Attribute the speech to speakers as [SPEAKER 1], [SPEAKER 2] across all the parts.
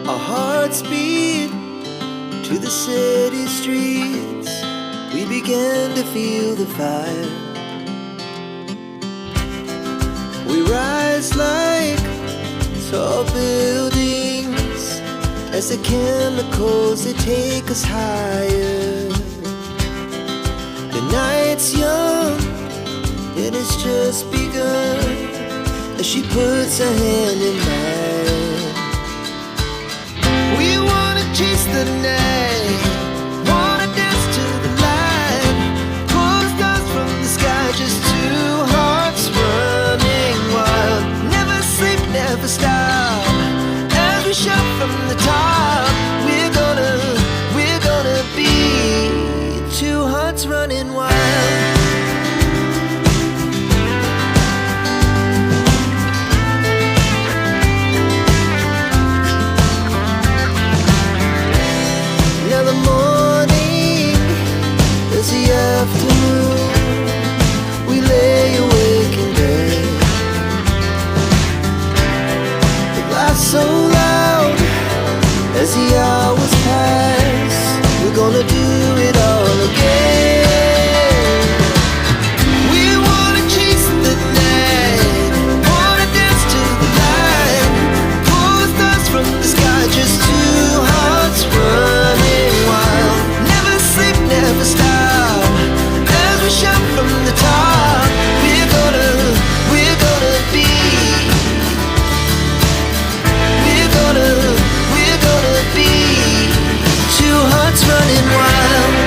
[SPEAKER 1] Our hearts beat to the city streets. We began to feel the fire. We rise like tall buildings as the chemicals they take us higher. The night's young and it's just begun as she puts her hand in mine. We wanna chase the night, wanna dance to the light, pull the stars from the sky, just two hearts running wild. Never sleep, never stop, as we shout from the top. We're gonna be two hearts running wild. Now the morning is the afternoon. We lay awake in bed. The laughs so loud as the hours pass. We're gonna do it all again. We wanna chase the night, wanna dance to the light, pull the stars from the sky, just two hearts running wild. Never sleep, never stop, as we shout from the top. We're gonna be, we're gonna be two hearts running wild.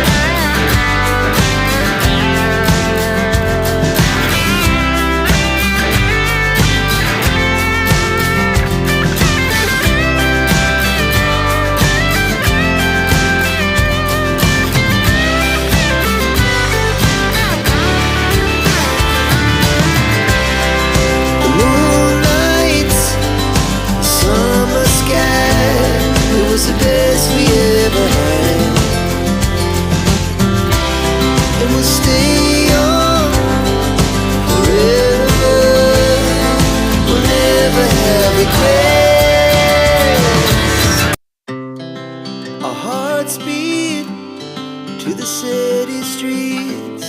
[SPEAKER 1] The moonlight, summer sky, it was the best we ever had. And we'll stay young forever. We'll never have regrets. Our hearts beat to the city streets.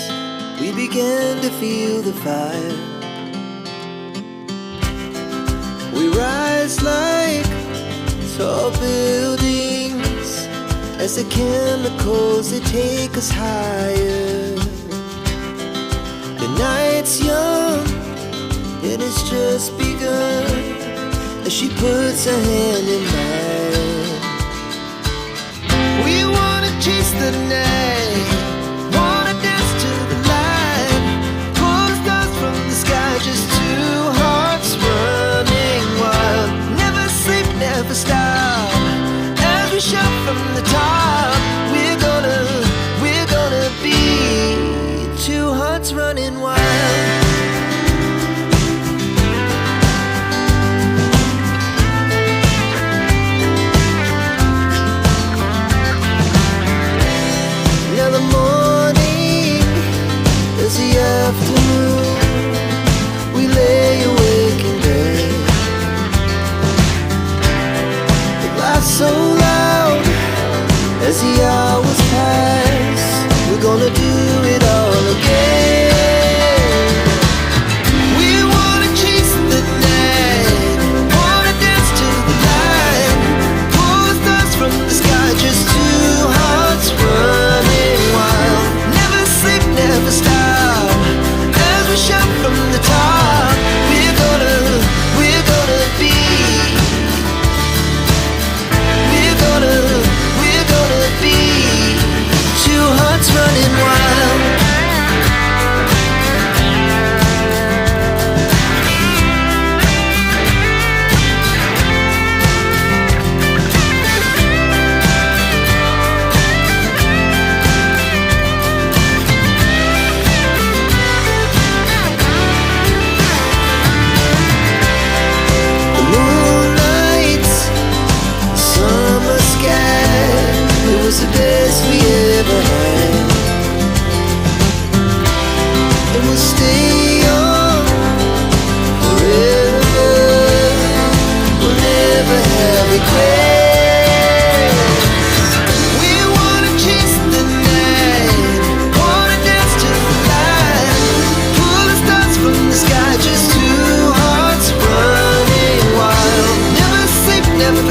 [SPEAKER 1] We began to feel the fire. We rise like tall buildings as the chemicals they take us higher. The night's young and it's just begun as she puts her hand in mine. We wanna chase the night, wanna dance to the light, pull the stars from the sky, just two hearts running wild. Never sleep, never stop, as we shout from the top. We're gonna be two hearts running wild. Now the morning is the afternoon. We lay awake in bed. The laughs so loud as the hours pass. We're gonna do it all again. We wanna chase the night, wanna dance to the light, pull the stars from the sky, just two hearts running wild. Never sleep, never stop, as we shout from the top. We're gonna be, we're gonna be two hearts running wild. The moonlight, summer sky, it was the best we ever had. And we'll stay young forever. We'll never have regrets.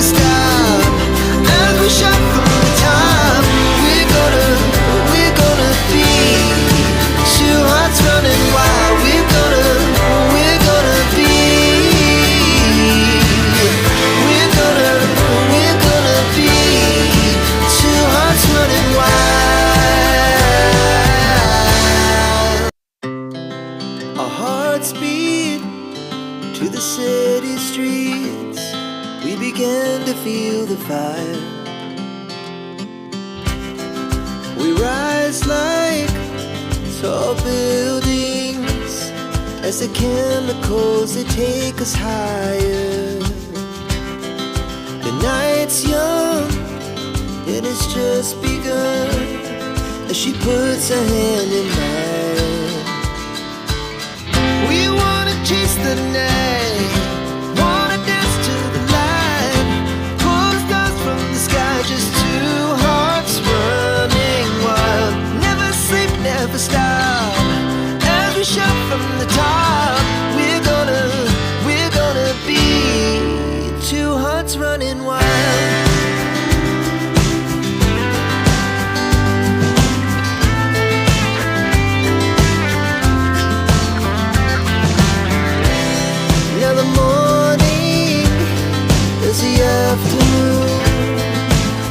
[SPEAKER 1] never stop. As we shout from the top, we're gonna be two hearts running wild. We're gonna be. We're gonna be two hearts running wild. Our hearts beat to the city streets. We began to feel the fire. We rise like tall buildings as the chemicals they take us higher. The night's young and it's just begun as she puts her hand in mine. We wanna chase the night, wanna dance to the light, pull the stars from the sky, just two hearts running wild. Never sleep, never stop. As we shout from the top, we're gonna be two hearts running wild. Now the morning is the afternoon.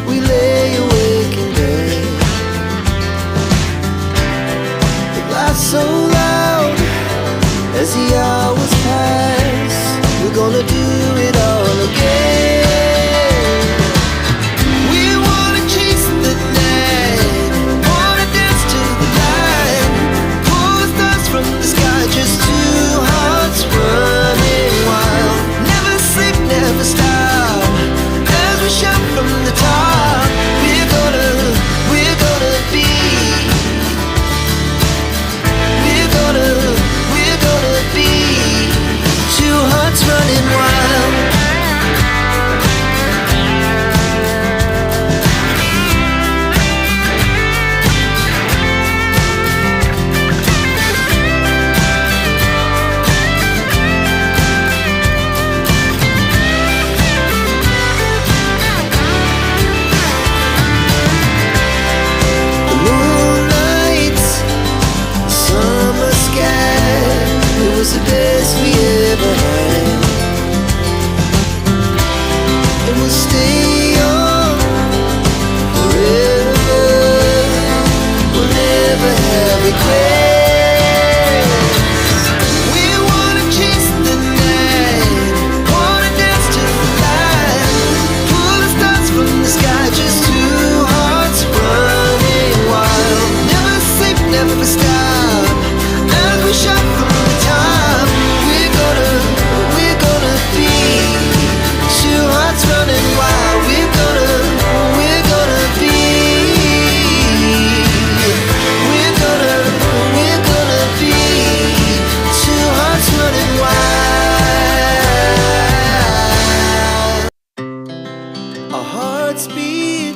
[SPEAKER 1] We lay awake in bed. The glass so loud as the hours pass. We're gonna do it all again. We wanna chase the night, wanna dance to the light, pull the stars from the sky, just two hearts running wild. Never sleep, never stop. As we shout from the top, we're gonna be. We're gonna be two hearts running wild. The moonlight, summer sky, it was the best we ever had. And we'll stay young forever. We'll never have regrets. We wanna chase the night, wanna dance to the light, pull the stars from the sky, just two hearts running wild. Never sleep, never stop. As we shout from the top, we're gonna be two hearts running wild. We're gonna be. We're gonna be two hearts running wild. Our hearts beat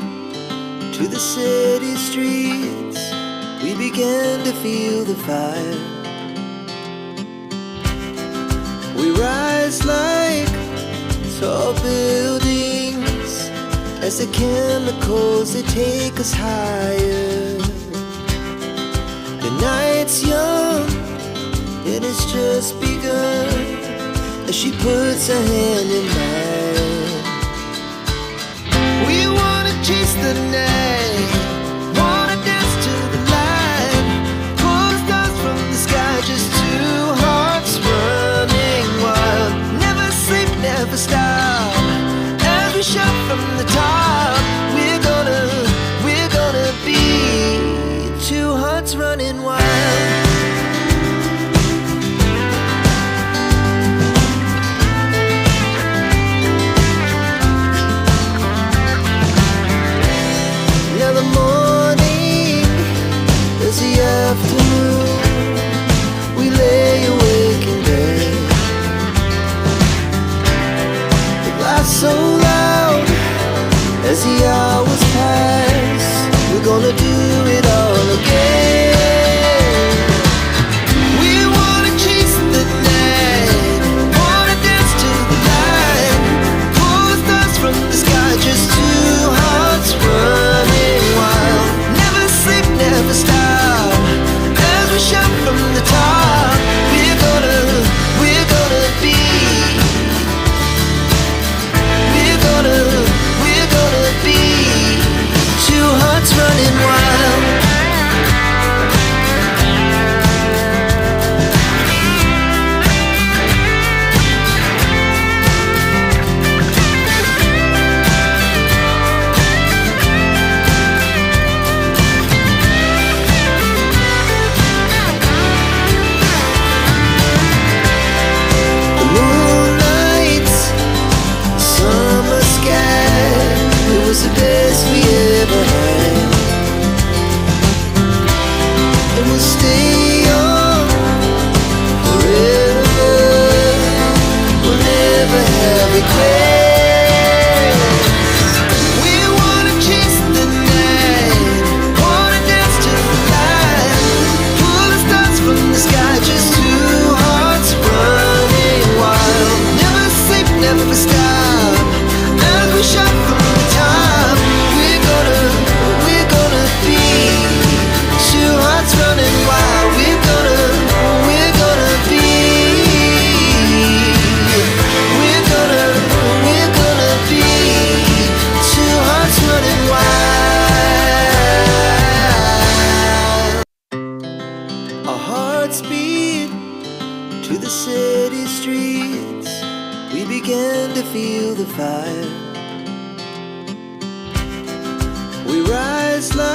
[SPEAKER 1] to the city streets. We began to feel the fire. We rise like tall buildings as the chemicals they take us higher. The night's young and it's just begun as she puts her hand in mine. We wanna chase the night, wanna dance to the light, pull the stars from the sky, just two hearts running wild. Never sleep, never stop. As we shout from the top, we're gonna be two hearts running wild. Now the morning is the afternoon. We lay awake in bed. The glass so loud as the hours pass. We're gonna do it all again. We wanna chase the night, wanna dance to the light, pull the stars from the fire. We rise like